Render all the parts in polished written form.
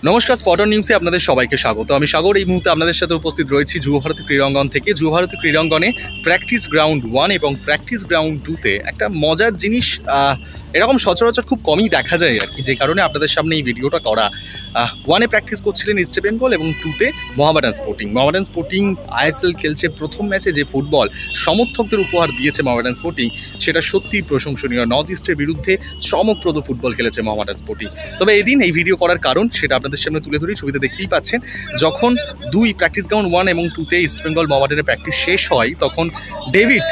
নমস্কার, স্পটন নিউজে আপনাদের সবাইকে স্বাগত। আমি সাগর। এই মুহূর্তে আপনাদের সাথে উপস্থিত রয়েছি যুবভারতী ক্রীড়াঙ্গন থেকে। যুবভারতী ক্রীড়াঙ্গনে প্র্যাকটিস গ্রাউন্ড 1 এবং প্র্যাকটিস গ্রাউন্ড 2-তে একটা মজার জিনিস এরকম সচরাচর খুব কমই দেখা যায় আর কি, যে কারণে আপনাদের সামনে এই ভিডিওটা করা। 1-এ প্র্যাকটিস করছিলেন ইস্ট বেঙ্গল এবং 2-তে মোহামেডান স্পোর্টিং। মোহামেডান স্পোর্টিং আইএসএল খেলছে। প্রথম ম্যাচে যে ফুটবল সমর্থকদের উপহার দিয়েছে মোহামেডান স্পোর্টিং, সেটা সত্যিই প্রশংসনীয়। নর্থ ইস্টের বিরুদ্ধে চমকপ্রদ ফুটবল খেলেছে মোহামেডান স্পোর্টিং। তবে এদিন এই ভিডিও করার কারণ সেটা আপনাদের সামনে তুলে ধরি। ছবিতে দেখতেই পাচ্ছেন, যখন প্র্যাকটিস গ্রাউন্ড 1 এবং 2-তে ইস্ট বেঙ্গল মোহামেডানের প্র্যাকটিস শেষ হয়, তখন ডেভিড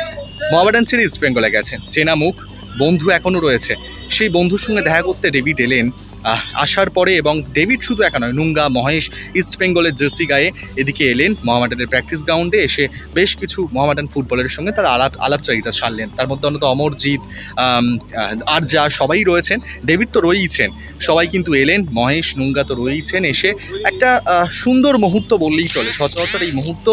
মোহামেডান ছেড়ে ইস্ট বেঙ্গলে গেছেন। চেনা মুখ, বন্ধু এখনও রয়েছে। সেই বন্ধুর সঙ্গে দেখা করতে ডেভিড এলেন। আসার পরে, এবং ডেভিড শুধু একা নয়, নুঙ্গা, মহেশ ইস্ট বেঙ্গলের জার্সি গায়ে এদিকে এলেন মোহামেডানের প্র্যাকটিস গ্রাউন্ডে। এসে বেশ কিছু মোহামেডান ফুটবলের সঙ্গে তারা আলাপচারিতা সারলেন। তার মধ্যে অন্তত অমরজিৎ, আর যা সবাই রয়েছেন, ডেভিড তো রয়েইছেন, সবাই কিন্তু এলেন। মহেশ, নুঙ্গা তো রয়েইছেন। এসে একটা সুন্দর মুহূর্ত বললেই চলে। সচরাচর এই মুহূর্ত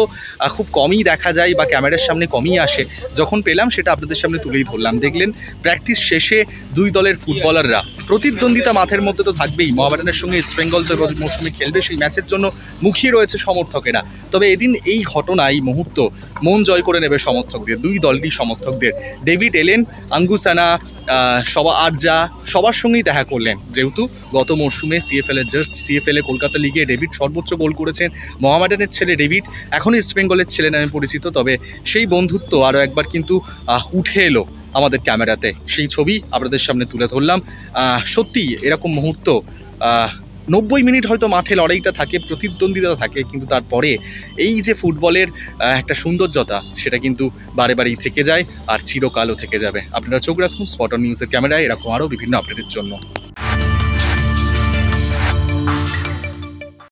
খুব কমই দেখা যায় বা ক্যামেরার সামনে কমই আসে। যখন পেলাম সেটা আপনাদের সামনে তুলেই ধরলাম। দেখলেন প্র্যাকটিস শেষে দুই দলের ফুটবলাররা প্রতিদ্বন্দ্বিতা মাঠের মধ্যে তো থাকবেই। মোহামেডানের সঙ্গে ইস্ট বেঙ্গল তো মৌসুমে খেলবে, সেই ম্যাচের জন্য মুখিয়ে রয়েছে সমর্থকেরা। তবে এদিন এই ঘটনা, এই মুহূর্ত মন জয় করে নেবে সমর্থকদের, দুই দলই সমর্থকদের। ডেভিড এলেন, আঙ্গুসানা, সবার সঙ্গেই দেখা করলেন। যেহেতু গত মরশুমে সিএফএল এ কলকাতা লিগে ডেভিড সর্বোচ্চ গোল করেছেন। মোহামেডানের ছেলে ডেভিড, এখন ইস্ট বেঙ্গলের ছেলে নামে পরিচিত। তবে সেই বন্ধুত্ব আরও একবার কিন্তু উঠে এলো আমাদের ক্যামেরাতে। সেই ছবি আপনাদের সামনে তুলে ধরলাম। সত্যি এরকম মুহূর্ত 90 মিনিট হয়তো মাঠে লড়াইটা থাকে, প্রতিদ্বন্দ্বিতা থাকে, কিন্তু তারপরে এই যে ফুটবলের একটা সৌন্দর্যতা, সেটা কিন্তু বারে বারেই থেকে যায় আর চিরকালও থেকে যাবে। আপনারা চোখ রাখুন স্পটন নিউজের ক্যামেরায় এরকম আরও বিভিন্ন আপডেটের জন্য।